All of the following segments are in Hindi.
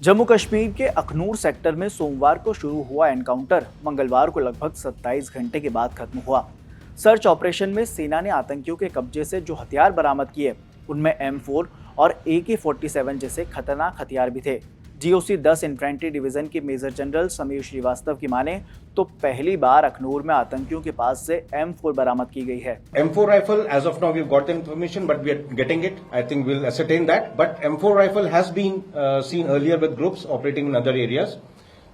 जम्मू कश्मीर के अखनूर सेक्टर में सोमवार को शुरू हुआ एनकाउंटर मंगलवार को लगभग 27 घंटे के बाद खत्म हुआ। सर्च ऑपरेशन में सेना ने आतंकियों के कब्जे से जो हथियार बरामद किए उनमें M4 और AK-47 जैसे खतरनाक हथियार भी थे। GOC 10 इन्फेंट्री डिवीजन के मेजर जनरल समीर श्रीवास्तव की माने तो पहली बार अखनूर में आतंकियों के पास से M4 बरामद की गई है। M4 rifle, as of now, we've got the information, but we are getting it. I think we'll ascertain that. But M4 rifle has been seen earlier with groups operating in other areas.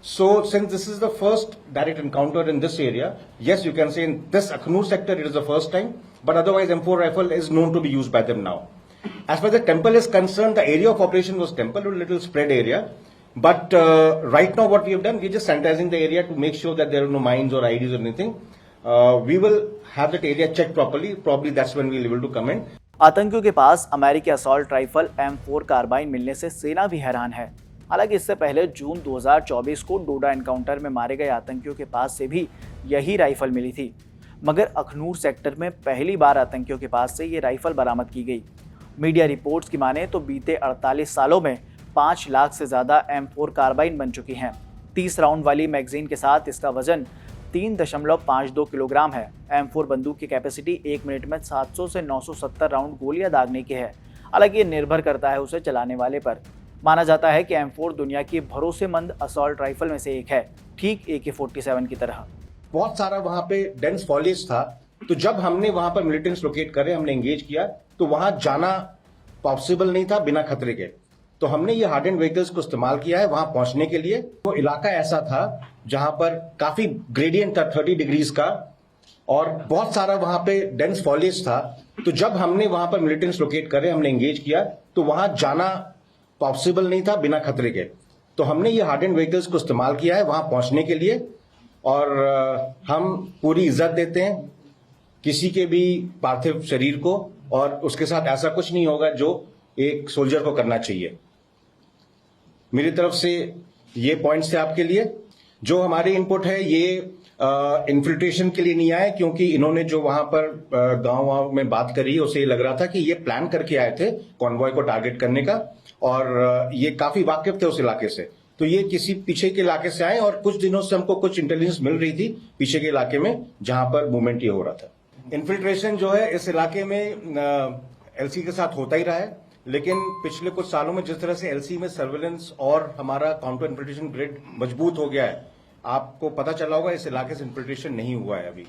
So, since this is the first direct encounter in this area, yes, you can say in this Akhnoor sector it is the first time. But otherwise, M4 rifle is known to be used by them now. As far as the temple is concerned, the area of operation was temple, a little spread area. But right now what we have done, we're just sanitizing the area to make sure that there are no mines or IDs or anything. We will have that area checked properly. Probably that's when we'll be able to comment. आतंकियों के पास अमेरिकी असॉल्ट राइफल M4 कार्बाइन मिलने से सेना भी हैरान है। हालांकि इससे पहले जून 2024 को डोडा एनकाउंटर में मारे गए आतंकियों के पास से भी यही राइफल मिली थी, मगर अखनूर सेक्टर में पहली बार आतंकियों के पास से ये राइफल बरामद की गई। मीडिया रिपोर्ट्स की माने तो बीते 48 सालों में 5 लाख से ज्यादा M4 कार्बाइन बन चुकी हैं। 30 राउंड वाली मैगजीन के साथ इसका वजन 3.52 किलोग्राम है। M4 बंदूक की कैपेसिटी 1 मिनट में 700 से 970 राउंड गोलियां दागने की है। हालांकि ये निर्भर करता है उसे चलाने वाले पर। माना जाता है कि M4 दुनिया की भरोसेमंद असॉल्ट राइफल में से एक है, ठीक AK-47 की तरह। बहुत सारा वहां पे डेंस फॉलेज था, तो जब हमने वहां पर मिलिटेंट्स लोकेट करे, हमने एंगेज किया, तो वहां जाना पॉसिबल नहीं था बिना खतरे के। तो हमने ये हार्डेंड व्हीकल्स को इस्तेमाल किया है वहां पहुंचने के लिए। वो इलाका ऐसा था जहां पर काफी ग्रेडियंट था 30 डिग्रीज का, और बहुत सारा वहां पे डेंस फॉलेज था। तो जब हमने वहां पर मिलिटेंट्स लोकेट करे, हमने एंगेज किया, तो वहां जाना पॉसिबल नहीं था बिना खतरे के। तो हमने ये हार्डेंड व्हीकल्स को इस्तेमाल किया है वहां पहुंचने के लिए, और हम पूरी इज्जत देते हैं किसी के भी पार्थिव शरीर को, और उसके साथ ऐसा कुछ नहीं होगा जो एक सोल्जर को करना चाहिए। मेरी तरफ से ये पॉइंट्स थे आपके लिए। जो हमारे इनपुट है ये इन्फिल्ट्रेशन के लिए नहीं आए, क्योंकि इन्होंने जो वहां पर गांव में बात करी उसे लग रहा था कि ये प्लान करके आए थे कॉन्वॉय को टारगेट करने का, और ये काफी वाकिफ थे उस इलाके से। तो ये किसी पीछे के इलाके से आए, और कुछ दिनों से हमको कुछ इंटेलिजेंस मिल रही थी पीछे के इलाके में जहां पर मूवमेंट ये हो रहा था। इन्फिल्ट्रेशन जो है इस इलाके में LC के साथ होता ही रहा है, लेकिन पिछले कुछ सालों में जिस तरह से LC में सर्वेलेंस और हमारा काउंटर इन्फिल्ट्रेशन ग्रिड मजबूत हो गया है, आपको पता चला होगा इस इलाके से इन्फिल्ट्रेशन नहीं हुआ है अभी।